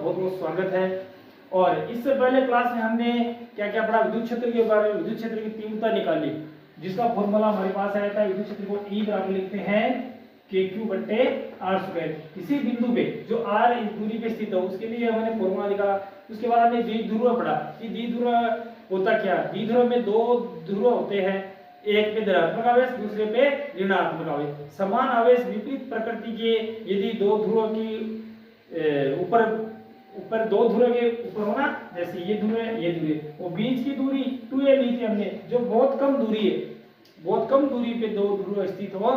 बहुत बहुत स्वागत है। और इससे पहले क्लास में हमने क्या क्या पढ़ा, विद्युत क्षेत्र के बारे में, विद्युत क्षेत्र की तीव्रता निकाली, जिसका फॉर्मूला हमारे पास आया था। विद्युत क्षेत्र को E बराबर लिखते हैं KQ/R²। किसी बिंदु पे जो R इस दूरी पे स्थित है उसके लिए हमने फॉर्मूला लिखा। उसके बाद हमने द्विध्रुव पढ़ा कि द्विध्रुव होता क्या। द्विध्रुव में दो ध्रुव होते हैं, एक पे धनात्मक आवेश, दूसरे पे ऋणात्मक आवेश। समान आवेश विपरीत प्रकृति के यदि दो ध्रुवों की ऊपर दो ध्रुव के ऊपर होना, जैसे ये ध्रुव है ये ध्रुव है, वो बीच की दूरी 2a ली थी हमने, जो बहुत कम दूरी है। बहुत कम दूरी पे दो ध्रुव स्थित हो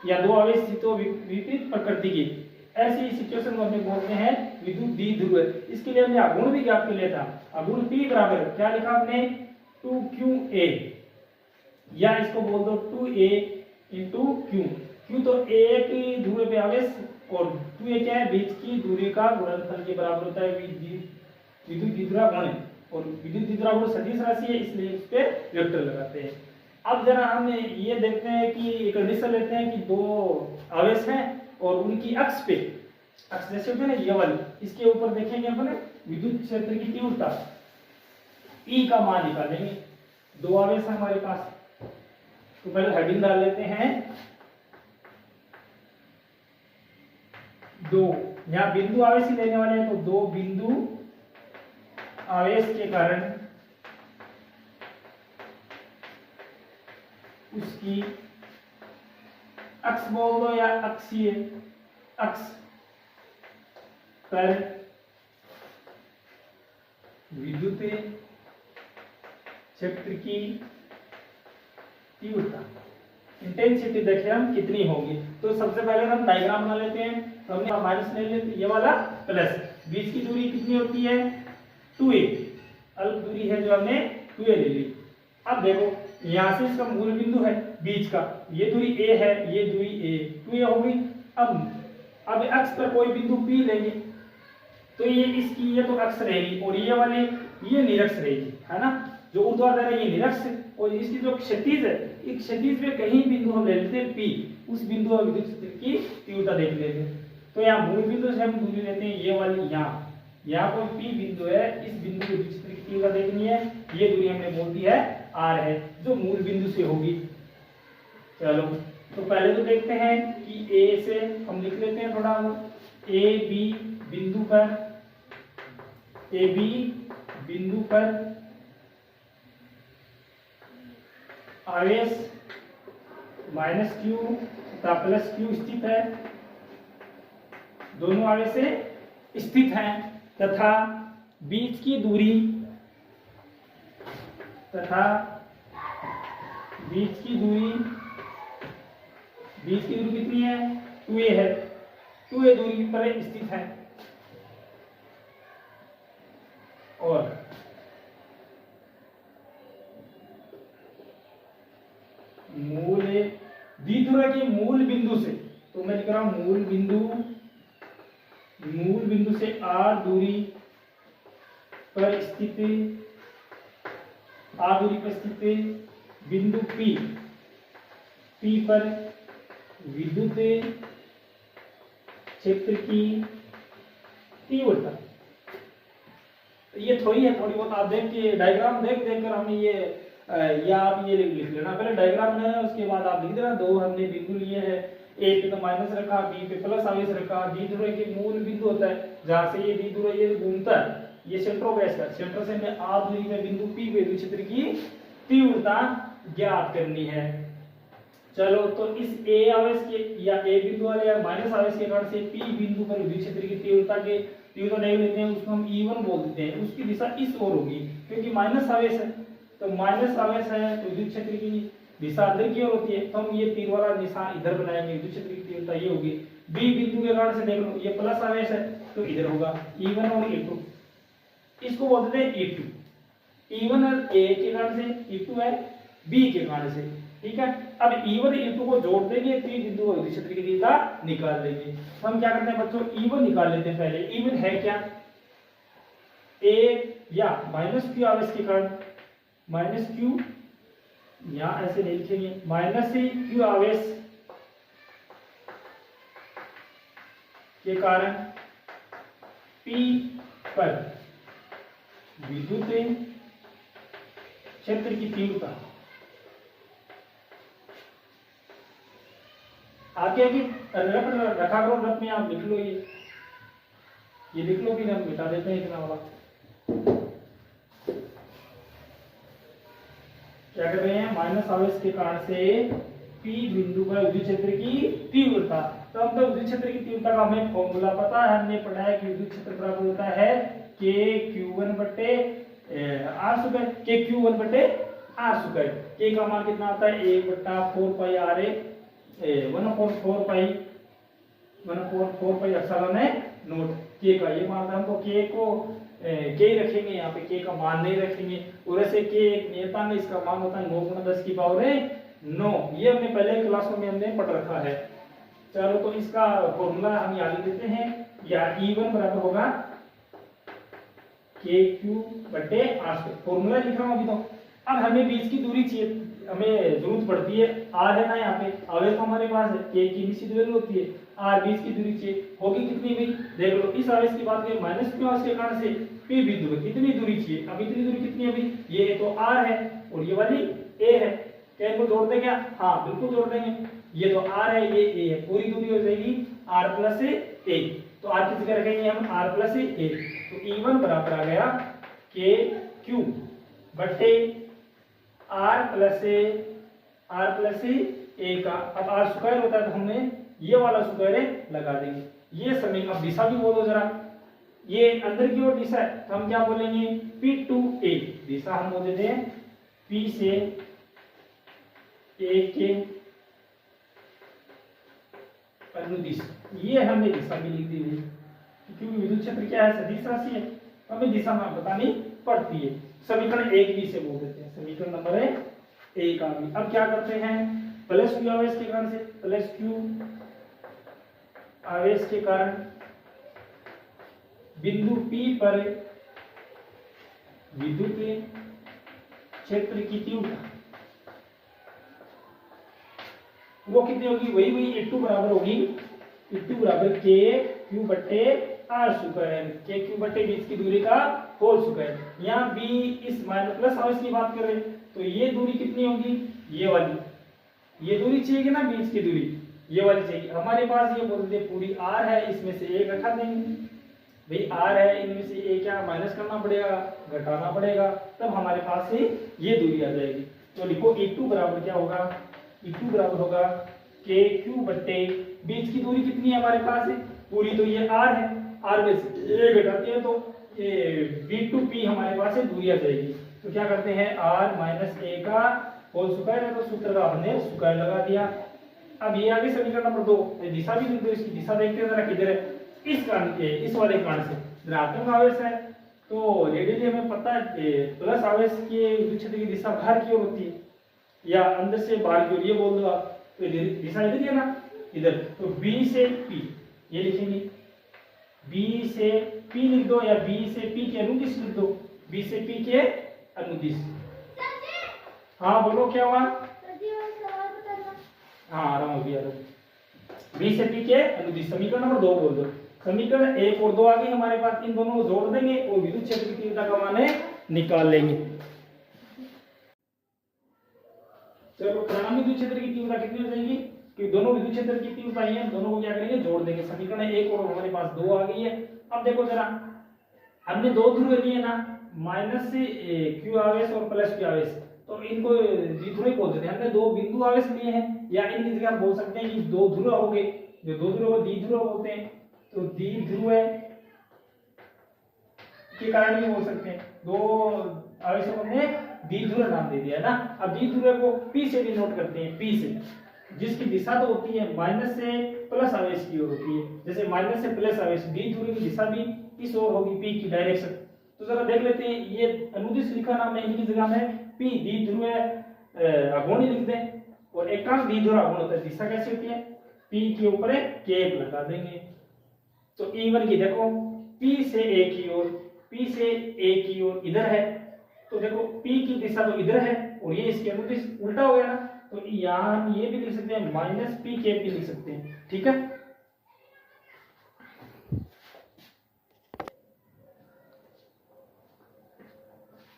या दो आवेश स्थित हो विपरीत प्रकृति की, ऐसी सिचुएशन को हमने बोलते हैं विद्युत द्विध्रुव। इसके लिए हमने आघूर्ण भी ज्ञात कर लिया था। आघूर्ण P बराबर क्या लिखा हमने 2QA, या इसको बोल दो 2A × Q। Q तो एक ध्रुव पे आवेश और 2A क्या है, बीच की दूरी का गुणनफल के बराबर होता है विद्युत द्विध्रुव गुण। और विद्युत द्विध्रुव गुण सदिश राशि है, इसलिए इस पे वेक्टर लगाते हैं। अब जरा हम ये देखते हैं कि कंडीशन लेते हैं कि दो आवेश हैं और उनकी अक्ष पे, अक्ष जैसे होते हैं ना ये वाली, इसके ऊपर देखेंगे अपन विद्युत क्षेत्र की तीव्रता E का मान निकालेंगे। दो आवेश है हमारे पास, तो पहले हेडिंग डाल लेते हैं दो। यहाँ बिंदु आवेश ही लेने वाले हैं, तो दो बिंदु आवेश के कारण उसकी अक्ष बोल दो या अक्षीय अक्ष पर विद्युत क्षेत्र की तीव्रता, इंटेंसिटी देखें हम कितनी होगी। तो सबसे पहले हम डायग्राम बना लेते हैं। तो हमने माइनस ले लेते, ये वाला प्लस, बीच की दूरी कितनी होती है 2a, अल्प दूरी है जो हमने 2a ले ली। अब देखो यहाँ से इसका मूल बिंदु है बीच का, ये दूरी a है, ये दूरी a 2a हो गई। अब अक्ष पर कोई बिंदु P लेंगे, तो ये इसकी ये तो अक्ष रहेगी और ये वाली ये निरक्ष रहेगी, है ना। जो ऊर्ध्वाधर है ये निरक्ष, और इसकी जो क्षैतिज है, इस क्षैतिज में कहीं बिंदु हम ले लेते हैं P, उस बिंदु पर विद्युत क्षेत्र की तीव्रता देख लेते हैं। तो यहाँ मूल बिंदु से हम दूरी लेते हैं ये वाली, यहाँ कोई P बिंदु है, इस बिंदु विद्युत क्षेत्र की तीव्रता देखनी है। ये दूरी हमने बोल दी है R है, जो मूल बिंदु से होगी। चलो तो पहले तो देखते हैं कि A से हम लिख लेते हैं थोड़ा, AB बिंदु पर आवेश -Q तथा +Q स्थित है, दोनों आवेश से स्थित हैं, तथा बीच की दूरी कितनी है 2a है, 2a दूरी पर स्थित है। और मूल द्विध्रुव के मूल बिंदु से, तो मैं लिख रहा हूं मूल बिंदु से R दूरी पर स्थित बिंदु P पर विद्युत क्षेत्र की तीव्रता। ये थोड़ी बहुत आप देख के डायग्राम देख कर हमने ये आप ये लिख लेना, पहले डायग्राम बनाया उसके बाद आप लिख देना। दो हमने बिंदु लिए हैं, ए पे तो माइनस रखा, बी पे प्लस आवेश रखा। द्विध्रुव के मूल बिंदु होता है जहां से ये द्विध्रुव ये घूमता है, ये सेंटर ऑफ गैस का, सेंटर से हमें R दूरी में बिंदु P पे विद्युत क्षेत्र की तीव्रता ज्ञात करनी है। चलो तो इस A आवेश के या A बिंदु वाले या माइनस आवेश के कारण से P बिंदु पर विद्युत क्षेत्र की तीव्रता देख लेते हैं, उसको हम E1 बोल देते हैं। उसकी दिशा इस ओर होगी क्योंकि माइनस आवेश है, तो माइनस आवेश है तो विद्युत क्षेत्र की दिशा अंदर की ओर होती है, तो हम ये तीर वाला निशान इधर बनाएंगे, विद्युत क्षेत्र की तीव्रता ये होगी। B बिंदु के कारण से देख लो ये प्लस आवेश है तो इधर होगा E1 और E2, इसको बोलते हैं E2। E1 A के कारण से, E2 है B के कारण से, ठीक है। अब E1 E2 को जोड़ देंगे तो ये बिंदु विद्युत क्षेत्र की तीव्रता निकाल देंगे। तो हम क्या करते हैं बच्चों, E1 निकाल लेते हैं पहले। E1 है क्या, A या -Q आवेश के कारण, -Q यहाँ ऐसे नहीं लिखेंगे, -Q आवेश के कारण P पर विद्युत क्षेत्र की तीव्रता आगे आगे रखा करो, रफ में आप लिख लो, ये लिख लो, फिर हम मिटा देते हैं इतना वाला। क्या कर रहे हैं, माइनस आवेश के कारण से P बिंदु पर विद्युत क्षेत्र की तीव्रता। तो अब तो विद्युत क्षेत्र की तीव्रता का हमें फॉर्मूला पता है, हमने पढ़ा है कि विद्युत क्षेत्र बराबर होता है KQ1 बटे R स्क्वायर, KQ1 बटे R स्क्वायर। K का मान कितना आता है 1 बटा 4 पाई R 1/4 pi epsilon not K का ये मान, हमको K को K रखेंगे, यहाँ पे K का मान नहीं रखेंगे। और ऐसे K एक नियतांक, इसका मान होता है 9 × 10 की पावर 9। ये हमने पहले क्लासों में हमने पढ़ रखा है। चलो तो इसका फॉर्मूला हम याद देते हैं, या E1 बराबर होगा KQ बटे R स्क्वायर। फॉर्मूला लिख रहा हूं अभी। तो अब हमें बीच की दूरी चाहिए, हमें जरूरत पड़ती है, R है ना यहाँ पे, आवेश तो हमारे पास है, K की निश्चित वैल्यू होती है, R बीच की दूरी चाहिए, होगी कितनी भी देख लो। इस आवेश की बात करें माइनस Q आवेश के कारण से P बिंदु पर कितनी दूरी चाहिए, अब इतनी दूरी कितनी है अभी, ये तो R है और ये वाली A है। क्या इनको जोड़ दें क्या, हाँ बिल्कुल जोड़ देंगे। ये तो R है, ये A है, पूरी दूरी हो जाएगी R प्लस A। तो R की जगह रखेंगे हम R प्लस A। तो E1 बराबर आ गया KQ बटे R प्लस A का। अब R स्क्वायर होता है तो हमने ये वाला स्क्वायर लगा देंगे। ये समीकरण, अब दिशा भी बोलो जरा, ये अंदर की ओर दिशा है तो हम क्या बोलेंगे P2A। दिशा हम बोल देते हैं P से A के अनुदिश। ये हमने दिशा भी लिख दी है, क्योंकि विद्युत क्षेत्र क्या है, सदिश राशि है, हमें दिशा बतानी पड़ती है। समीकरण 1B से बोल देते हैं, समीकरण नंबर 1 का भी। अब क्या करते हैं, प्लस Q आवेश के कारण से, प्लस Q आवेश के कारण बिंदु P पर विद्युत क्षेत्र की तीव्रता वो कितनी होगी, वही E2 बराबर होगी, E2 बराबर KQ बटे R स्क्वायर, KQ बटे बीच की दूरी का होल स्क्वायर। यहाँ B इस माइनस प्लस आवेश की बात कर रहे हैं तो ये दूरी कितनी होगी, ये वाली, ये दूरी चाहिए ना बीच की दूरी, ये वाली चाहिए। हमारे पास ये बोलते पूरी R है, इसमें से एक घटा देंगे, भाई R है, इनमें से एक क्या माइनस करना पड़ेगा, घटाना पड़ेगा, तब हमारे पास से ये दूरी आ जाएगी। तो लिखो E2 बराबर क्या होगा, E2 बराबर होगा KQ बटे बीच की दूरी कितनी है हमारे पास है, पूरी तो ये R है, R में से ये घटाते हैं तो ये B2P हमारे पास से दूरी आ जाएगी। तो क्या करते हैं, R माइनस A का होल स्क्वायर है, तो सूत्र का हमने स्क्वायर लगा दिया। अब ये आगे समीकरण नंबर 2, दिशा भी लिख दो, इसकी दिशा देखते हैं जरा किधर है, इस कारण के, इस वाले कारण से ऋणात्मक आवेश है तो रेडियली हमें पता है प्लस आवेश के विद्युत क्षेत्र की दिशा बाहर की ओर होती है या अंदर से बाहर की ओर, ये बोल दो आप। तो दिशा इधर है ना, इधर, तो B से P ये लिखेंगे, B से P लिख दो या B से P के अनुदिश लिख दो, B से P के अनुदिश। हाँ बोलो क्या हुआ, हाँ आ रहा हूँ अभी, B से P के अनुदिश, समीकरण नंबर 2 बोल दो। समीकरण 1 और 2 आ गई हमारे पास, इन दोनों को जोड़ देंगे और विद्युत क्षेत्र की तीव्रता का मान निकाल लेंगे। चलो परिणामी विद्युत क्षेत्र की तीव्रता कितनी हो जाएगी, कि दोनों विद्युत क्षेत्र की तीव्रता ही है, दोनों को क्या करेंगे जोड़ देंगे। समीकरण 1 और हमारे पास 2 आ गई है। अब देखो जरा, हमने दो ध्रुव लिए ना, माइनस से Q आवेश और प्लस Q आवेश, तो इनको द्विध्रुव बोल देते हैं। हमने दो बिंदु आवेश लिए हैं, या इनकी जगह हम बोल सकते हैं कि दो ध्रुव हो गए, जो दो ध्रुव को द्विध्रुव बोलते हैं। तो द्विध्रुव के कारण भी बोल सकते हैं, दो आवेशों को हमने द्विध्रुव नाम दे दिया है ना। अब द्विध्रुव को P से डिनोट करते हैं, P से, जिसकी दिशा तो होती है माइनस से प्लस आवेश की ओर होती है, जैसे माइनस से प्लस आवेश, द्विध्रुव की दिशा भी इस ओर होगी, P की डायरेक्शन। तो जरा देख लेते हैं, ये अनुदिश लिखा नाम है, इनकी जगह में P द्विध्रुव अगोणी लिख दें, और एकांक द्विध्रुव अगोण होता है। दिशा कैसी होती है, P के ऊपर कैप लगा देंगे। तो E1 की देखो, P से A की ओर, P से A की ओर इधर है, तो देखो P की दिशा तो इधर है और ये इसके अनुदिश उल्टा हो गया ना, तो यहाँ ये भी लिख सकते हैं, माइनस P कैप भी लिख सकते हैं, ठीक है।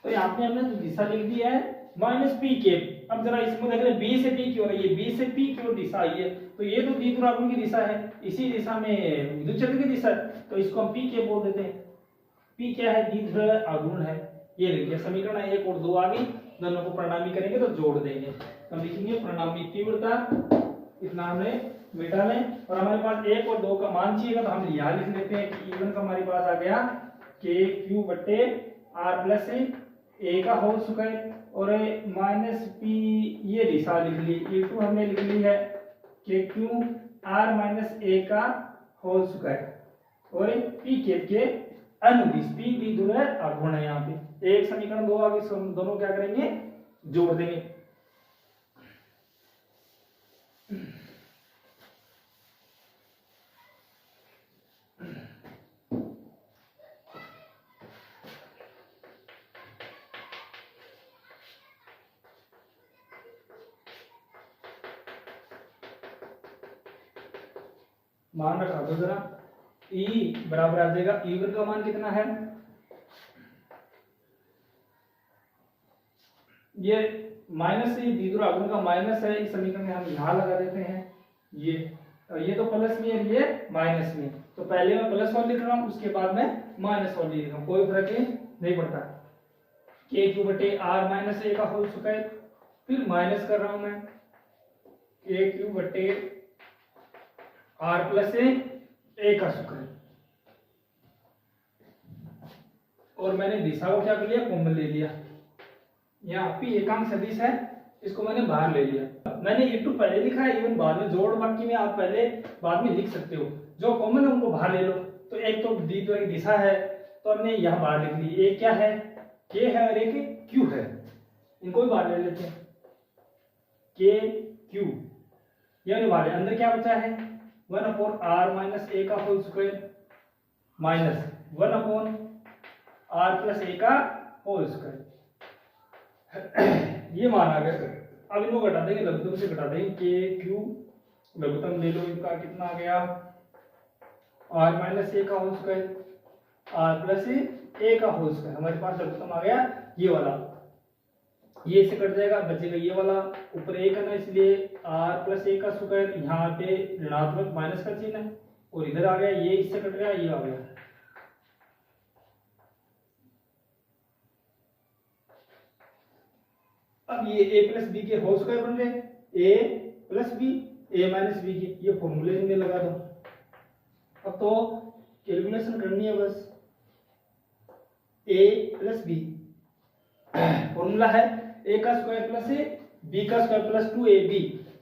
तो यहाँ पे हमने दिशा लिख दी है माइनस पी केप। अब जरा इसमें देख ले बी से पी की ओर है, ये बी से पी की ओर दिशा आई है, तो ये तो द्विध्रुवाग्न की दिशा है, इसी दिशा में विद्युत क्षेत्र की दिशा है, तो इसको हम पी केप बोल देते हैं। पी क्या है? द्विध्रुवाग्न है। ये लिख दिया समीकरण 1 और 2 आ गई, दोनों को परिणामी करेंगे तो जोड़ देंगे, तो हम लिखेंगे परिणामी तीव्रता, इतना हमने मिटा लें। और हमारे पास 1 और 2 का मान चाहिएगा, तो हम यहाँ लिख लेते हैं कि E1 का हमारे पास आ गया के क्यू बटे आर प्लस ए का होल स्क्वायर, और माइनस पी ये दिशा लिख ली, E2 हमने लिख ली है के क्यू आर माइनस ए का होल स्क्वायर, और पी के अनुदिश, पी द्विध्रुवाग्न है यहाँ पे। एक समीकरण 2 आगे, दोनों क्या करेंगे? जोड़ देंगे। मान रखा दो जरा, E बराबर आ जाएगा, E1 का मान कितना है? ये माइनस से द्विध्रुवाग्न का माइनस है, इस समीकरण में हम यहाँ लगा देते हैं ये, और ये तो प्लस में है, ये माइनस में, तो पहले मैं प्लस वाली लिख रहा हूँ, उसके बाद में माइनस वाली लिख रहा हूँ, कोई फर्क नहीं पड़ता। के क्यू बटे आर माइनस ए का होल स्क्वायर, फिर माइनस कर रहा हूं मैं के क्यू बटे आर प्लस ए का स्क्वायर, और मैंने दिशा को क्या कर लिया? कॉमन ले लिया। यहाँ पे एकांक सदिश है, इसको मैंने बाहर ले लिया। मैंने E2 पहले लिखा है, इवन बाद में जोड़ बाकी में आप पहले बाद में लिख सकते हो, जो कॉमन है उनको बाहर ले लो। तो एक तो द्विध्रुव की दिशा है, तो हमने यहाँ बाहर लिख ली, एक क्या है? के है, और एक क्यू है, इनको भी बाहर ले लेते हैं, के क्यू, ये बाहर। अंदर क्या बचा है? 1 अपॉन आर माइनस ए का whole square minus 1 upon R plus A का होल स्क्वायर। ये मान आ गया। अब इनको घटा देंगे, लघुत्तम से घटा देंगे, के क्यू लघुत्तम ले लो, इनका कितना आ गया? आर माइनस ए का whole square are plus A का होल स्क्वायर, हमारे पास लघुत्तम आ गया ये वाला, ये इससे कट जाएगा, बचेगा ये वाला, ऊपर ए करना, इसलिए आर प्लस ए का स्क्वायर, यहाँ पे ऋणात्मक माइनस का चिन्ह है, और इधर आ गया, ये इससे कट गया, ये आ गया। अब ये a प्लस बी के होल स्क्वायर बन रहे, a plus B a minus B के, ये फॉर्मूले में लगा दो। अब तो कैलकुलेशन करनी है बस, a प्लस बी फॉर्मूला है a का स्क्वायर प्लस b का स्क्वायर प्लस 2ab,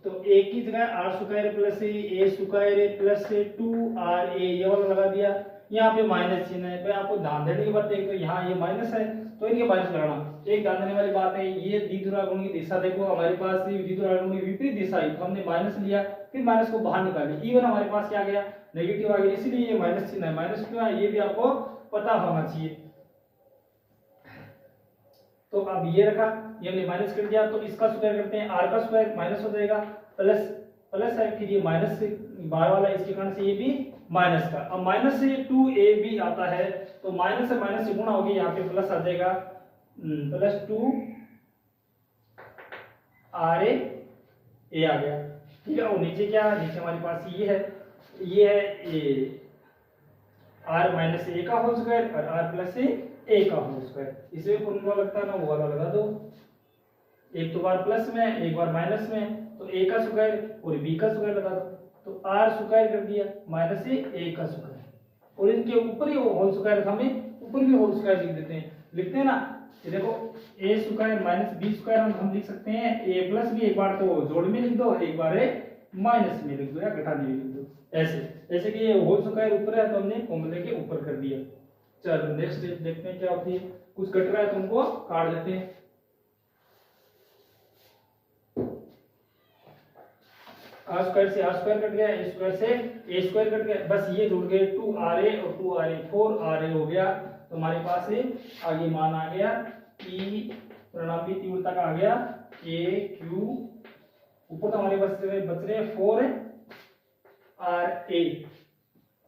तो a की जगह r square plus a square plus 2ra ये वाला लगा दिया। यहाँ पे माइनस चिन्ह है, तो आपको ध्यान देने की बात है, तो यहाँ ये माइनस है तो इनके माइनस लगाना। एक ध्यान देने वाली बात है, ये द्विध्रुवाग्न की दिशा देखो, हमारे पास द्विध्रुवाग्न की विपरीत दिशा है, तो हमने माइनस लिया, फिर माइनस को बाहर निकाल लिया, इवन हमारे पास क्या आ गया? नेगेटिव आ गया, इसीलिए ये माइनस चिन्ह है। माइनस क्यों है ये भी आपको पता होना चाहिए। तो अब ये रखा, ये हमने माइनस कर दिया, तो इसका स्क्वायर करते हैं, आर का स्क्वायर माइनस हो जाएगा, प्लस प्लस है, फिर ये माइनस से बाहर वाला, इसके कारण से ये भी माइनस का। अब माइनस से 2ab आता है, तो माइनस से गुणा होगी, यहाँ पे प्लस आ जाएगा, प्लस 2 RA ए आ गया, ठीक है। और नीचे क्या है? नीचे हमारे पास ये है आर माइनस ए का होल स्क्वायर और आर प्लस ए का होल स्क्वायर। इसे फॉर्मूला लगता है ना, वो वाला लगा दो, एक तो बार प्लस में एक बार माइनस में, तो ए का स्क्वायर और बी का स्क्वायर लगा दो, तो आर स्क्वायर कर दिया माइनस ए का स्क्वायर, और इनके ऊपर ही वो होल स्क्वायर, हमें ऊपर भी होल स्क्वायर लिखते हैं ना। ये देखो ए स्क्वायर माइनस बी स्क्वायर हम लिख सकते हैं, ए प्लस बी एक बार तो जोड़ में लिख दो, एक बार माइनस में लिख दो या घटा में लिख दो, ऐसे कि ये होल स्क्वायर ऊपर है तो हमने फॉर्मूले के ऊपर कर दिया। चलो नेक्स्ट देखते हैं क्या होती है। कुछ कट रहा है तो उनको काट देते हैं। आर स्क्वायर से आर स्क्वायर कट गया, ए स्क्वायर से ए स्क्वायर कट गया, बस ये जुड़ गए 2RA और 2RA 4RA हो गया। तो हमारे पास आगे मान आ गया E परिणामी तीव्रता का आ गया के क्यू, ऊपर तो हमारे बच रहे 4RA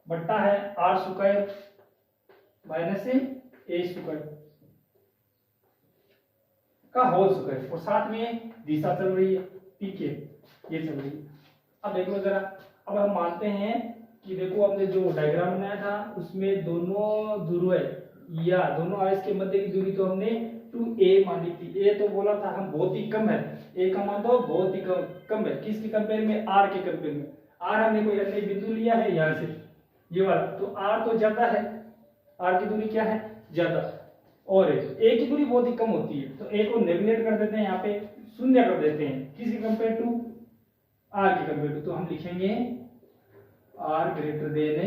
बट्टा है R square minus A square, का होल स्क्वायर और साथ में दिशा चल रही है पी के, ये चल रही है। अब देखो जरा, अब हम मानते हैं कि देखो हमने जो डायग्राम बनाया था उसमें दोनों ध्रुव या दोनों आवेश के मध्य की दूरी तो हमने 2a मानी थी। ए तो बोला था हम बहुत ही कम है, ए का मान तो बहुत ही कम है। किसके कंपेयर में? आर के कंपेयर में। आर हमने कोई अन्य बिंदु लिया है यहाँ से ये वाला, तो आर तो ज्यादा है, आर की दूरी क्या है? ज्यादा, और ए की दूरी बहुत ही कम होती है। तो ए को नेगलेक्ट कर देते हैं, यहाँ पे शून्य कर देते हैं। किसके कंपेयर टू? आर के कंपेयर टू। तो हम लिखेंगे आर ग्रेटर देन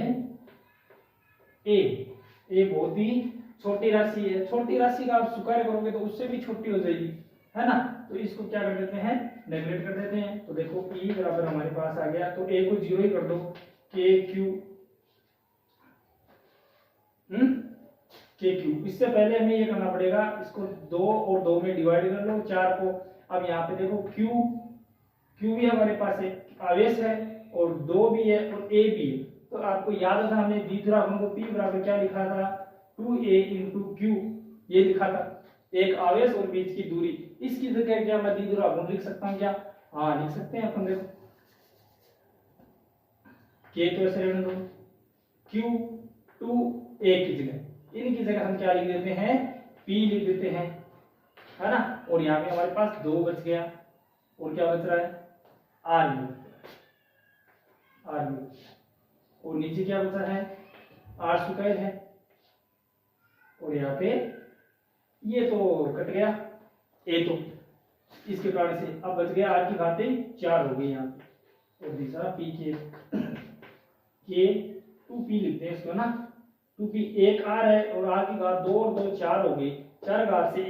ए। ए बहुत ही छोटी राशि है, छोटी राशि का आप स्क्वायर करोगे तो उससे भी छोटी हो जाएगी, है ना। तो इसको क्या कर देते हैं? नेगलेक्ट कर देते हैं। तो देखो E बराबर हमारे पास आ गया, तो A को 0 ही कर दो, के क्यू। इससे पहले हमें ये करना पड़ेगा, इसको 2 और 2 में डिवाइड कर लो 4 को। अब यहाँ पे देखो क्यू भी हमारे पास एक आवेश है और 2 भी है और A भी है। तो आपको याद था हमने द्विध्रुव को P बराबर क्या लिखा था? 2a × q, ये लिखा था, एक आवेश और बीच की दूरी। इसकी जगह क्या मैं द्विध्रुव गुण लिख सकता हूँ क्या? हाँ लिख सकते हैं अपन। देखो k तो ऐसे रहने दो, q 2a की जगह, इनकी जगह हम क्या लिख देते हैं? p लिख देते हैं, है ना। और यहाँ पे हमारे पास 2 बच गया और क्या बच रहा है? r और नीचे क्या बचा है? r स्क्वायर है और यहाँ पे ये तो कट गया ए, तो इसके कारण से अब बच गया आर की घातें 4 हो गई यहाँ पे, और दिशा पी के 2p लिखते हैं इसको ना। 2p एक आर है और आर की घात 2 और 2 4 हो गई, 4 घात से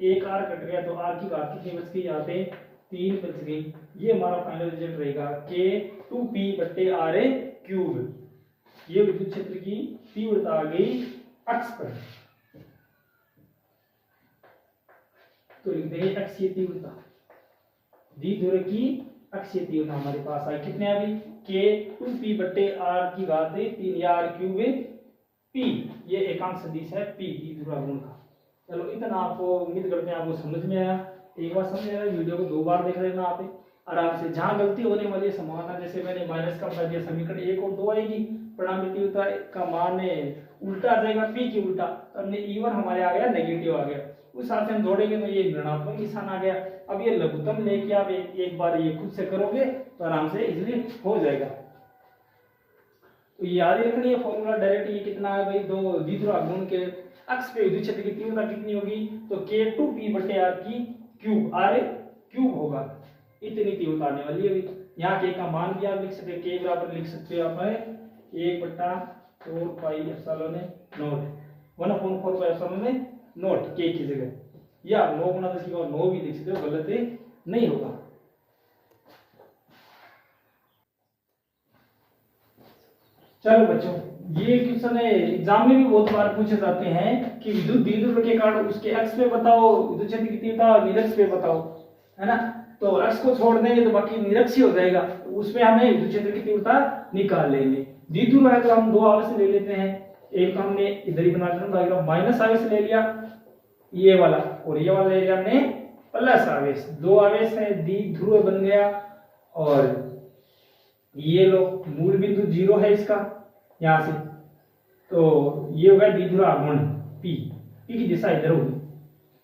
एक आर कट गया, तो आर की घात कितनी बच गई? यहाँ पे 3 बच गई। ये हमारा फाइनल रिजल्ट रहेगा के 2p/r³ ये विद्युत क्षेत्र की तीव्रता आ गई अक्ष पर। तो लिख देंगे अक्षीय तीव्रता, द्विध्रुव की अक्षीय तीव्रता हमारे पास आई कितने आ गई? के 2p/r³ या r³ p, ये एकांक सदिश है p द्विध्रुव गुण का। चलो इतना आपको उम्मीद करते हैं आपको समझ में आया। एक बार समझ आया वीडियो को 2 बार देख लेना आप आराम से। जहां गलती होने वाली संभावना, जैसे मैंने माइनस का बता दिया, समीकरण 1 और 2 आएगी, परिणामी तीव्रता का मान उल्टा आ जाएगा, p की उल्टा, हमने E1 हमारे आ गया नेगेटिव आ गया, उस हिसाब से हम जोड़ेंगे तो ये ऋणात्मक निशान आ गया। अब ये लघुत्तम लेके आप एक बार ये खुद से करोगे तो आराम से इजीली हो जाएगा। तो याद ही रखनी है फॉर्मूला डायरेक्ट, ये कितना है भाई? 2 द्विध्रुव गुण के अक्ष पे विद्युत क्षेत्र की तीव्रता कितनी होगी? तो k2p/r³ होगा, इतनी तीव्रता आने वाली है। यहाँ के का मान भी आप लिख सकते हैं, k बराबर लिख सकते हो आप 1/4πε0 1/4πε0 k की जगह, या 9 × 10 की पावर 9 भी लिख सकते हो, गलत नहीं होगा। चलो बच्चों, ये क्वेश्चन एग्जाम में भी बहुत बार पूछे जाते हैं कि विद्युत द्विध्रुव के कारण उसके अक्ष पे बताओ विद्युत क्षेत्र की तीव्रता, निरक्ष पे बताओ, है ना। तो अक्ष को छोड़ देंगे तो बाकी निरक्ष ही हो जाएगा, उसमें हमें विद्युत क्षेत्र की तीव्रता निकाल लेंगे। द्विध्रुव है तो हम 2 आवेश ले लेते हैं, एक तो हमने इधर ही बना लिया माइनस आवेश ले लिया ये वाला, और ये वाला ले लिया हमने प्लस आवेश। 2 आवेश है, द्विध्रुव बन गया। और ये लो मूल बिंदु 0 है इसका यहां से, तो ये होगा द्विध्रुव गुण p की दिशा इधर होगी,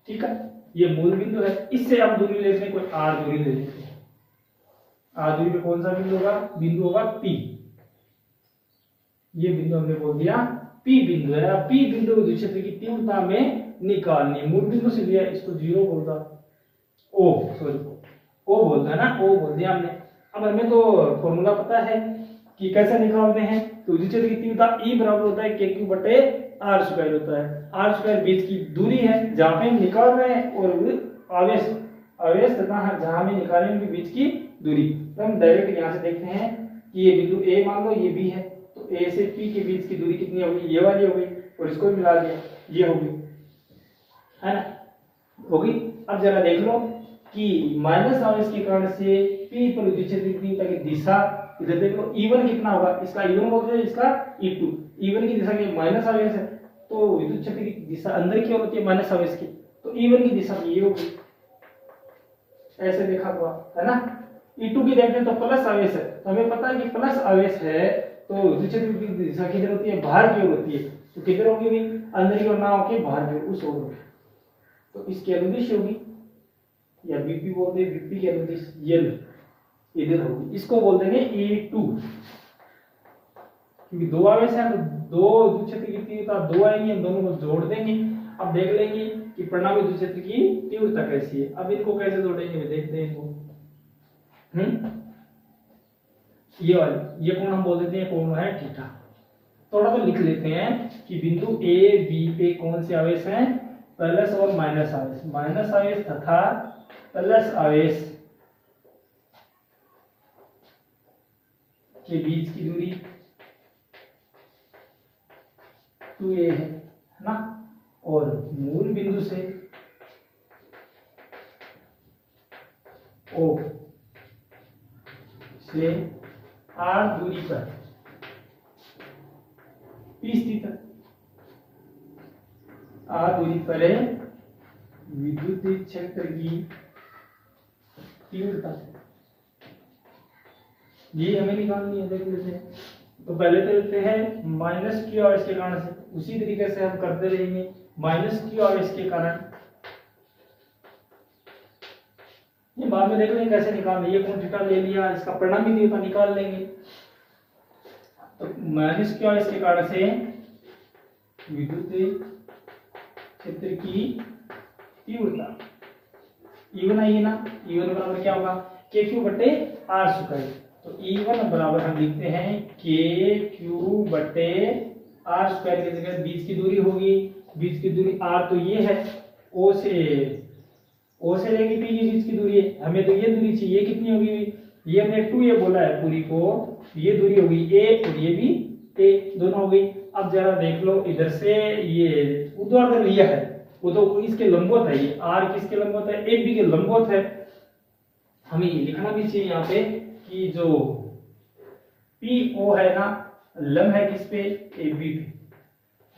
ठीक है। ये मूल बिंदु है, इससे आप दूरी लेते हैं, कोई r दूरी ले लेते हैं। r दूरी पे कौन सा बिंदु होगा? बिंदु होगा p। ये बिंदु हमने बोल दिया p बिंदु है। p बिंदु विद्युत क्षेत्र की तीव्रता में निकालनी, मूल बिंदु से लिया, इसको 0 बोलता, o बोलता है ना, o बोल दिया हमने। अब हमें तो फॉर्मूला पता है कि कैसे निकालते हैं। तो विद्युत क्षेत्र की तीव्रता E बराबर होता है k3/r² होता है। r² बीच की दूरी है जहां पे हम निकाल रहे हैं, और आवेश तथा जहां में निकाल रहे हैं उनके बीच की दूरी। तो हम डायरेक्ट यहां से देखते हैं कि ये बिंदु A मान लो ये B है, तो A से P के बीच की दूरी कितनी होगी? ये वाली होगी, और इसको भी मिला दिया, ये होगी, है ना, होगी। अब जरा देख लो कि माइनस आवेश के कारण से P पर विद्युत क्षेत्र की तीव्रता की दिशा, इधर देख लो E1 कितना होगा? इसका E1 बोलते हैं, इसका E2। E1 की दिशा के माइनस आवेश है, तो विद्युत क्षेत्र की दिशा अंदर की ओर होती है माइनस आवेश की, तो E1 की दिशा ये होगी, ऐसे लिखा हुआ है ना। E2 की देखते हैं तो प्लस आवेश है, तो हमें पता है कि प्लस आवेश है तो विद्युत क्षेत्र की दिशा किधर होती है, बाहर की ओर होती है। तो किधर होगी भाई, अंदर की ओर ना होके बाहर की ओर, उस ओर होगी। तो इसकी अनुदिश होगी, या बीपी बोलते हैं, बीपी की अनुदिश यल इधर होगी, इसको बोल देंगे E2। क्योंकि दो आवेश है तो दो विद्युत क्षेत्र की तीव्रता दो आएंगी, हम दोनों को जोड़ देंगे। अब देख लेंगे कि परिणामी विद्युत क्षेत्र की तीव्रता कैसी है। अब इनको कैसे जोड़ेंगे देखते हैं इनको। ये वाली, ये कोण हम बोल देते हैं कोण है थीटा। थोड़ा तो लिख लेते हैं कि बिंदु ए बी पे कौन से आवेश हैं, प्लस और माइनस आवेश, माइनस आवेश तथा प्लस आवेश के बीच की दूरी 2a है ना, और मूल बिंदु से O से r दूरी पर P स्थित है। r दूरी पर है विद्युत क्षेत्र की तीव्रता, ये हमें निकालनी है। देख लेते हैं, तो पहले तो लेते हैं माइनस क्यू आवेश के कारण से, उसी तरीके से हम करते रहेंगे। माइनस क्यू आवेश के कारण, ये बाद में देख लेंगे कैसे निकालना। ये कोण थीटा ले लिया, इसका परिणामी तीव्रता निकाल लेंगे। तो माइनस क्यू आवेश के कारण से विद्युत क्षेत्र की तीव्रता E1 आएगी ना, E1 बराबर क्या होगा, KQ बटे R स्क्वायर। तो E1 बराबर हम लिखते हैं KQ बटे R स्क्वायर की जगह बीच की दूरी होगी, बीच की दूरी R तो ये है, O से लेके P की बीच की दूरी है, हमें तो ये दूरी चाहिए, ये कितनी होगी, ये हमने 2a बोला है पूरी को, ये दूरी होगी a और ये भी a, दोनों हो गई। अब जरा देख लो इधर से, ये ऊर्ध्वाधर लिया है वो तो इसके लंबवत है, ये R किसके लंबवत है, AB के लंबवत है। हमें ये लिखना भी चाहिए यहाँ पे कि जो PO है ना, लंब है किस पे, AB पे,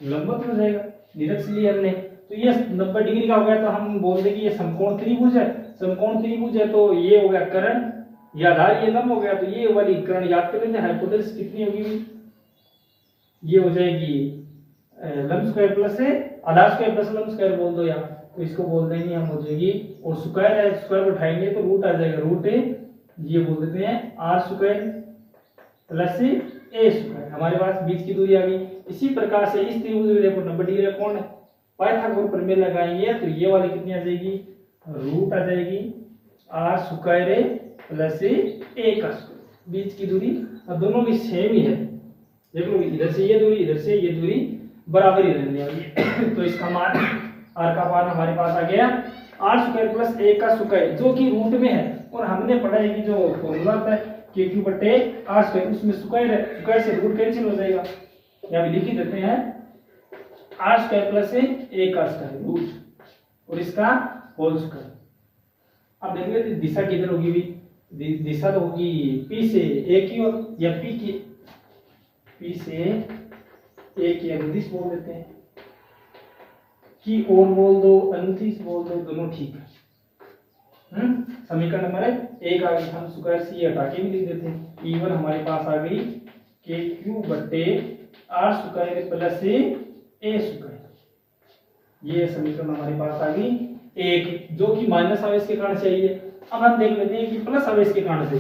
लंबवत हो जाएगा, निरक्ष लिया हमने। तो ये 90 डिग्री का हो गया, तो हम बोल देंगे ये समकोण त्रिभुज है। समकोण त्रिभुज है तो ये हो गया कर्ण, या आधार ये लंब हो गया, तो ये वाली कर्ण याद कर लेते हैं। हाइपोटेनस कितनी होगी, ये हो जाएगी लंब स्क्वायर प्लस है आधार स्क्वायर प्लस लंब स्क्वायर बोल दो यार, तो इसको बोल देंगे हम हो जाएगी, और स्क्वायर है, स्क्वायर उठाएंगे तो रूट आ जाएगा, रूट है, ये बोल देते हैं R square plus A square. हमारे पास बीच की दूरी आ गई। इसी प्रकार से इस त्रिभुज में देखो 90 डिग्री का कोण है, पाइथागोरस प्रमेय लगाएंगे तो ये वाली कितनी आ जाएगी, रूट आ जाएगी R स्क्वायर प्लस A का स्क्वायर, बीच की दूरी, और दोनों भी सेम ही है। देख लो इधर से ये दूरी, इधर से ये दूरी बराबर ही रहने वाली। तो इसका मान R का मान हमारे पास आ गया R स्क्वायर प्लस A का स्क्वायर, जो कि रूट में है, और हमने पढ़ा है कि जो फॉर्मूला है KQ बटे R स्क्वायर, उसमें स्क्वायर है, स्क्वायर से रूट कैंसिल हो जाएगा। यहाँ लिख ही देते हैं R स्क्वायर प्लस A का स्क्वायर रूट, और इसका होल स्क्वायर। अब देखेंगे दिशा किधर होगी भी, दिशा तो होगी P से A की ओर, या P से A की अनुदिश बोल देते हैं, की ओर बोल दो, अनुदिश बोल दो, दोनों ठीक है। समीकरण नंबर 1 आ गई, हम स्क्वायर से हटा के भी लिख देते हैं। E1 हमारे पास आ गई KQ बटे R square plus A square, ये समीकरण हमारे पास आ गई एक, जो कि माइनस आवेश के कारण चाहिए। अब हम देख लेते हैं कि प्लस आवेश के कारण से,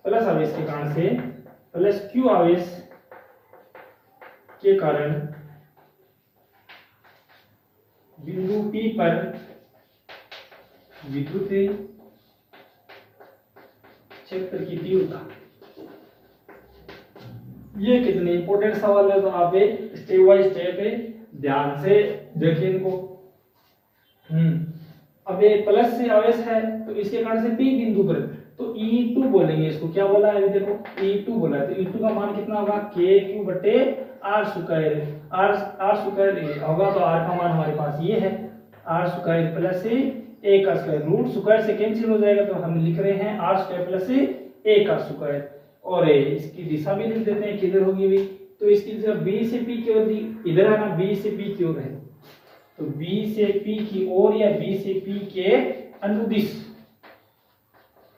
प्लस आवेश के कारण से, प्लस Q आवेश के कारण बिंदु P पर विद्युत क्षेत्र की तीव्रता, ये कितने इंपॉर्टेंट सवाल है, तो आप स्टेप बाय स्टेप ध्यान से देखिए इनको। अब ये प्लस से आवेश है तो इसके कारण से P बिंदु पर, तो E2 बोलेंगे इसको, क्या बोला है अभी देखो, E2 बोला है, तो E2 का मान कितना होगा, KQ बटे R स्क्वायर, R स्क्वायर होगा, तो R का मान हमारे पास ये है R स्क्वायर प्लस A का स्क्वायर, रूट स्क्वायर से कैंसिल हो जाएगा, तो हम लिख रहे हैं R स्क्वायर प्लस A का स्क्वायर। और इसकी दिशा भी लिख देते हैं किधर होगी भी, तो इसकी दिशा B से P की ओर, इधर है ना, B से P की ओर है, तो B से P की ओर या B से P के अनुदिश,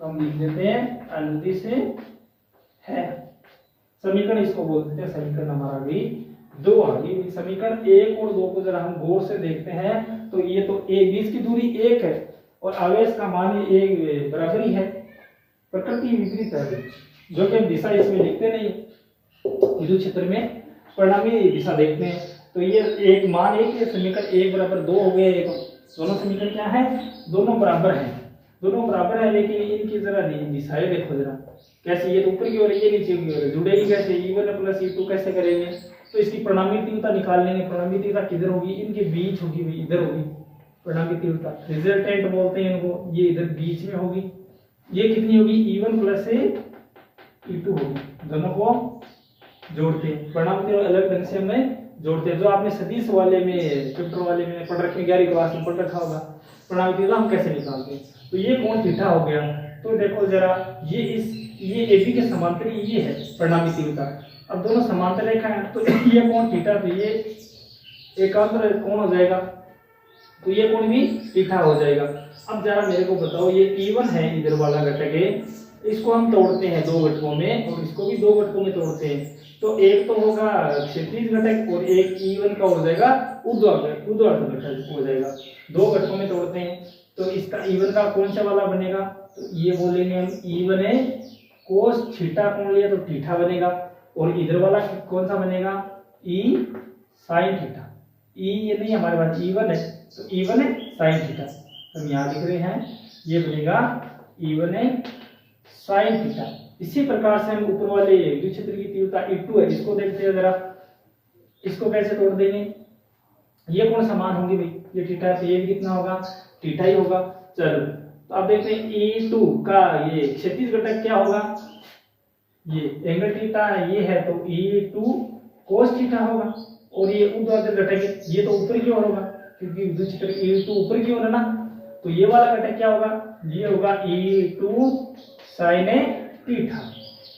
तो हम लिख देते हैं अनुदिश है। समीकरण इसको बोलते हैं, समीकरण हमारा भी 2 आ गई। समीकरण 1 और 2 को जरा हम गौर से देखते हैं तो ये तो एक बीच की दूरी 1 है और आवेश का मान ये एक बराबर ही है, प्रकृति विपरीत है, जो कि हम दिशा इसमें लिखते नहीं, विद्युत क्षेत्र में परिणामी दिशा देखते हैं। तो ये एक मान एक है, समीकरण 1 बराबर 2 हो गया। एक दोनों समीकरण क्या है, दोनों बराबर है, दोनों बराबर है, लेकिन इनकी जरा दिशाएं देखो जरा कैसे, ये तो ऊपर की ओर है, ये नीचे की ओर है, जुड़ेगी कैसे, E1 प्लस E2 कैसे करेंगे। तो इसकी परिणामी तीव्रता निकाल लेंगे। परिणामी तीव्रता किधर होगी, इनके बीच होगी, इधर होगी परिणामी तीव्रता, रिजल्टेंट बोलते हैं इनको, ये इधर बीच में होगी। ये कितनी होगी, E1 प्लस E2 होगी। दोनों को जोड़ते हैं, परिणामी तीव्रता अलग ढंग से हमें जोड़ते हैं, जो आपने सदिश वाले में चैप्टर वाले में पढ़ रखे, 11वीं क्लास में पढ़ रखा होगा। परिणामी तीव्रता हम कैसे निकालते हैं, तो ये कोण थीटा हो गया। तो देखो जरा ये AB के समांतर ये है परिणामी तीव्रता। अब दोनों समांतर रेखा है तो ये कोण थीटा, तो ये एकांतर कोण हो जाएगा, तो ये कोण भी थीटा हो जाएगा। अब जरा मेरे को बताओ, ये E1 है इधर वाला घटक है, इसको हम तोड़ते हैं 2 घटकों में और इसको भी 2 घटकों में तोड़ते हैं। तो एक तो होगा क्षैतिज घटक और एक E1 का हो जाएगा ऊर्ध्वाधर घटक हो जाएगा। 2 घटकों में तोड़ते हैं तो इसका E1 का कौन सा वाला बनेगा, तो ये बोलेंगे हम E1 है कोस थीटा, कोण लिया तो थीटा बनेगा, और इधर वाला कौन सा बनेगा, E साइन थीटा। E ये नहीं हमारे पास E1 है, तो E1 है साइन थीटा, हम यहाँ लिख रहे हैं, ये बनेगा E1 है साइन थीटा। इसी प्रकार से हम ऊपर वाले विद्युत क्षेत्र की तीव्रता E2 है, इसको देखते हैं जरा, इसको कैसे तोड़ देंगे। ये कौन समान होंगे भाई, ये थीटा है तो ये भी कितना होगा, थीटा ही होगा। चलो तो अब देखते हैं E2 का ये क्षैतिज घटक क्या होगा, ये एंगल थीटा है, ये है तो E2 cos थीटा होगा, और ये ऊर्ध्वाधर घटक है, ये तो ऊपर की ओर होगा क्योंकि विद्युत क्षेत्र E2 ऊपर की ओर है ना, तो ये वाला घटक क्या होगा, ये होगा E2 sin थीटा।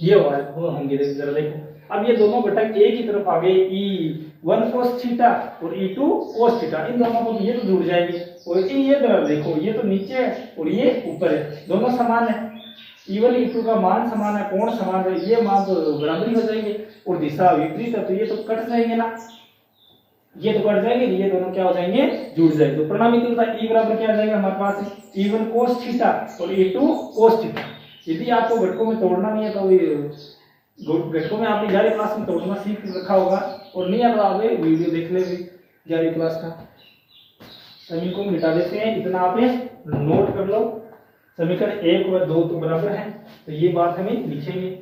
ये होंगे जरा देखो। अब ये दोनों घटक एक ही तरफ आ गए, E1 cos थीटा और E2 cos थीटा, इन दोनों को ये तो जुड़ जाएंगे, और ये तरफ देखो, ये तो नीचे है और ये ऊपर है, दोनों समान है, E1 E2 का मान समान है, कोण समान है, ये मान तो बराबरी हो जाएंगे, और दिशा विपरीत है तो ये तो कट जाएंगे ना, ये तो कट जाएंगे, ये दोनों क्या हो जाएंगे, जुड़ जाएंगे। तो परिणामी तीव्रता E बराबर क्या आ जाएगा हमारे पास, E1 cos थीटा और E2 cos थीटा। यदि आपको घटकों में तोड़ना नहीं है तो घटकों में आपने 11वीं क्लास में तोड़ना सीख रखा होगा, और नहीं आता आप वीडियो देख ले 11वीं क्लास का। समीकरण को मिटा देते हैं, इतना आप नोट कर लो। समीकरण 1 और 2 तो बराबर है, तो ये बात हमें लिखेंगे।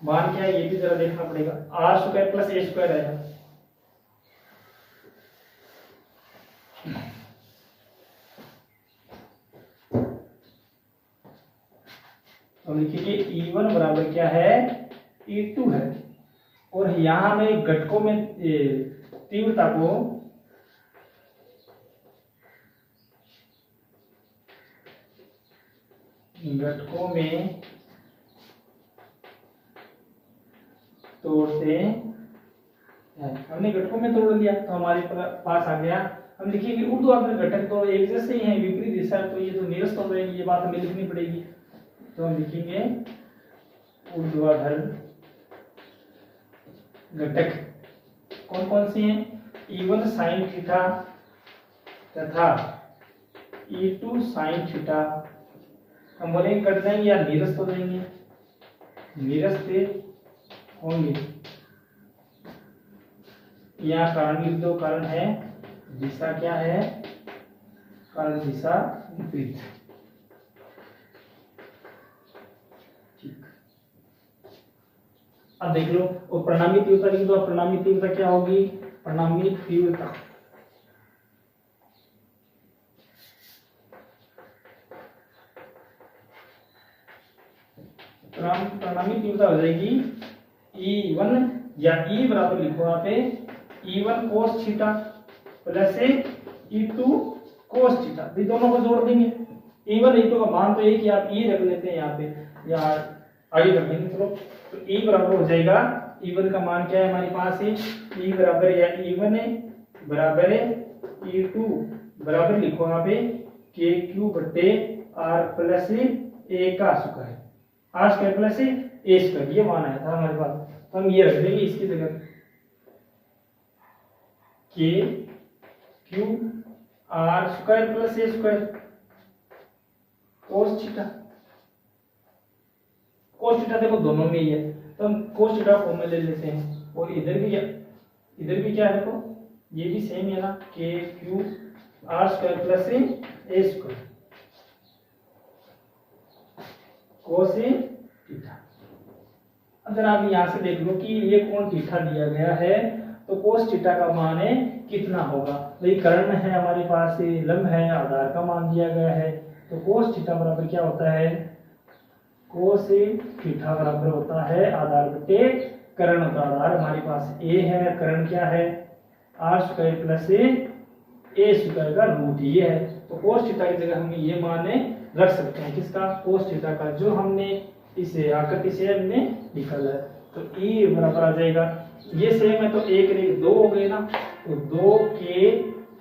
मान क्या है ये भी जरा देखना पड़ेगा, r² प्लस a² आएगा। हम लिखेंगे E1 बराबर क्या है, E2 है, और यहां हमें घटकों में तीव्रता को घटकों में तोड़ते हैं, हमने घटकों में तोड़ लिया तो हमारे पास आ गया, हम लिखेंगे ऊर्ध्वाधर घटक तो एक जैसे ही है, विपरीत दिशा तो ये तो निरस्त हो जाएगी, ये बात हमें लिखनी पड़ेगी। तो हम लिखेंगे ऊर्ध्वाधर घटक कौन कौन से हैं, E1 sin थीटा तथा E2 sin थीटा। हम बोलेंगे कट जाएंगे या निरस्त हो जाएंगे, निरस्त होंगे। यहाँ कारण दो कारण है, दिशा क्या है, कारण दिशा विपरीत। अब देख लो, और परिणामी तीव्रता लिख दो। परिणामी तीव्रता क्या होगी, परिणामी तीव्रता परिणामी तीव्रता हो जाएगी E1 या E बराबर लिखो यहाँ पे E1 cos theta plus E2 cos theta, ये दोनों को जोड़ देंगे। E1 E2 का मान तो एक ही, आप E रख लेते हैं यहाँ पे, या आगे रख देंगे। चलो तो E बराबर हो जाएगा, E1 का मान क्या है हमारे पास है, E बराबर या E1 है बराबर है E2 बराबर लिखो यहाँ पे KQ बटे R प्लस ए का square, R square plus A square, ये मान आया था हमारे पास। तो हम ये रख देंगे इसकी जगह K Q R square plus A square cos theta. Cos theta देखो दोनों में ही है, तो हम कोस थीटा फॉर्म में ले लेते हैं। और इधर भी क्या है, देखो ये भी सेम है ना, के Q R square plus A square cos theta. अब जरा आप यहां से देख लो कि ये कौन थीटा दिया गया है, तो कोस थीटा का मान है कितना होगा। भाई कर्ण है हमारे पास, लंब है, आधार का मान दिया गया है, तो कोस थीटा बराबर क्या होता है, कोस थीटा बराबर होता है आधार बटे कर्ण का आधार हमारे पास ए है, कर्ण क्या है R square plus A square का रूट ये है। तो कोस थीटा की जगह हम ये मान रख सकते हैं, किसका, कोस थीटा का, जो हमने इसे आकृति से हमने निकाला है। तो ई बराबर आ जाएगा, ये सेम है तो एक रे दो हो गए ना, तो 2 के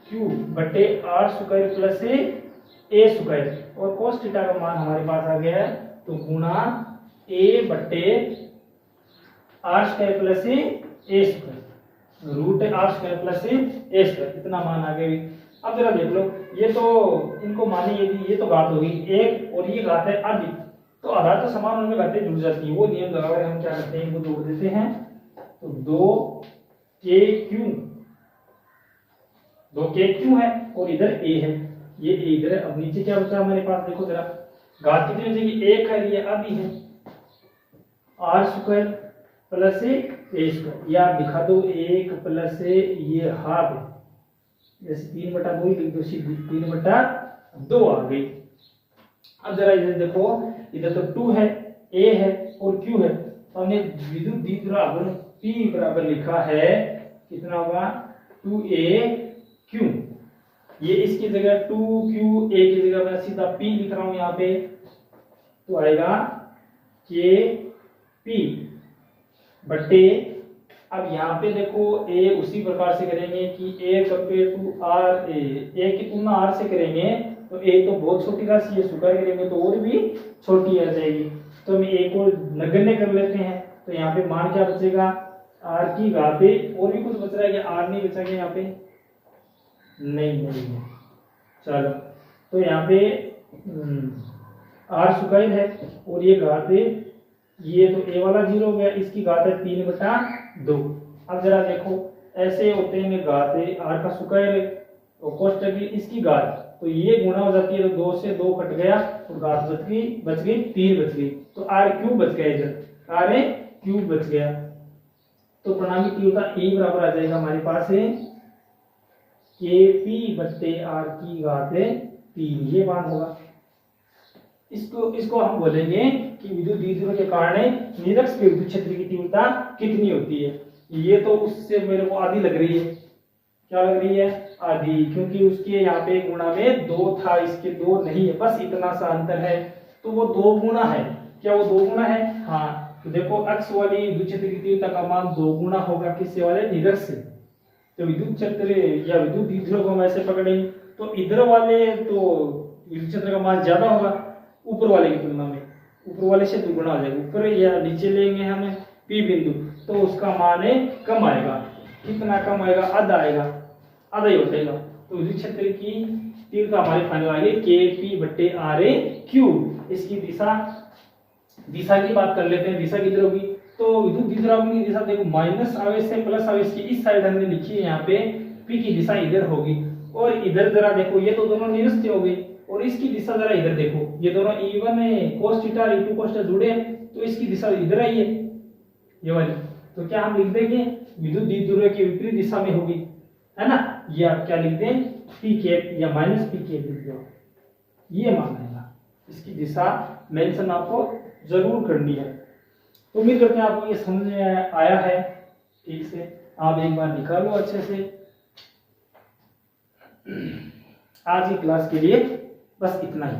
क्यू बटे R square plus A square, और कोस थीटा का मान हमारे पास आ गया है तो गुणा ए बटे R square plus A square, root R square plus A square, इतना मान आ गया। अब जरा देख लो, ये तो इनको माने ये तो घात होगी एक, और ये घात है आधी, तो आधार तो समान उनमें घातें जुड़ जाती है, वो नियम लगा हुआ है, हम क्या करते हैं इनको जोड़ देते हैं। तो 2 के क्यू है और इधर ए है, ये ए इधर है। अब नीचे क्या बचा हमारे पास, देखो जरा, घात कितनी हो जाएगी, एक है, ये आधी है, R square plus A square, या दिखा दो 1 प्लस ये हाफ है, जैसे 3/2 ही लिख दो, सीधी 3/2 आ गई। अब जरा इधर देखो, इधर तो 2 है, a है और q है, तो हमने विद्युत द्विध्रुव P बराबर लिखा है, कितना होगा 2a q, ये इसकी जगह 2q a की जगह मैं सीधा p लिख रहा हूं यहाँ पे, तो आएगा k p बटे, अब यहाँ पे देखो a उसी प्रकार से करेंगे कि a compare to r, a की तुलना r से करेंगे तो a तो बहुत छोटी राशि है, स्क्वायर करेंगे तो और भी छोटी आ जाएगी, तो हम a को नगण्य कर लेते हैं। तो यहाँ पे मान क्या बचेगा, r की घात, और भी कुछ बच रहा है क्या, r नहीं बचा क्या यहाँ पे, नहीं है, चलो तो यहाँ पे r स्क्वायर है और ये घात, ये तो a वाला 0 हो गया, इसकी घात है 3/2। अब जरा देखो, ऐसे होते हैं घात r का स्क्वायर और कोष्टक इसकी घात, तो ये गुणा हो जाती है, तो 2 से 2 कट गया और घात बच गई 3 बच गई, तो r क्यूब बच गया, इधर r क्यूब बच गया। तो परिणामी तीव्रता E बराबर आ जाएगा हमारे पास है kp बट्टे r की घात 3, ये मान होगा। इसको हम बोलेंगे कि विद्युत द्विध्रुव के कारण निरक्ष के विद्युत क्षेत्र की तीव्रता कितनी होती है। ये तो उससे मेरे को आधी लग रही है, क्या लग रही है, आधी, क्योंकि उसके यहाँ पे गुणा में 2 था, इसके 2 नहीं है, बस इतना सा अंतर है, तो वो 2 गुना है। क्या वो 2 गुना है, हाँ, तो देखो अक्ष वाली विद्युत क्षेत्र की तीव्रता का मान 2 गुना होगा, किससे वाले, निरक्ष से। तो विद्युत क्षेत्र या विद्युत द्विध्रुव को हम ऐसे पकड़ेंगे तो इधर वाले तो विद्युत क्षेत्र का मान ज्यादा होगा ऊपर वाले की तुलना में, ऊपर वाले से 2 गुना हो जाएगा, ऊपर या नीचे लेंगे हमें P बिंदु तो उसका मान कम आएगा, कितना कम आएगा, आधा आएगा, आधा ही हो जाएगा। तो विद्युत क्षेत्र की तीव्रता हमारी फाइनल आ गई kp बट्टे r क्यूब। इसकी दिशा की बात कर लेते हैं, दिशा किधर होगी, तो विद्युत द्विध्रुव की दिशा देखो, माइनस आवेश से प्लस आवेश की इस साइड हमने लिखी है, यहाँ पे P की दिशा इधर होगी, और इधर जरा देखो, ये तो दोनों निरस्त हो गई, और इसकी दिशा जरा इधर देखो, ये दोनों E1 cos थीटा और E2 cos थीटा जुड़े हैं, तो इसकी दिशा इधर आई है, ये वाली, तो क्या हम लिख देंगे, विद्युत द्विध्रुव की विपरीत दिशा में होगी, है ना, ये आप क्या लिख दें, P कैप या माइनस P कैप लिख दो, ये मान आएगा। इसकी दिशा मेंशन आपको जरूर करनी है। तो उम्मीद करते हैं आपको ये समझ में आया है ठीक से, आप एक बार निकालो अच्छे से। आज की क्लास के लिए बस इतना ही।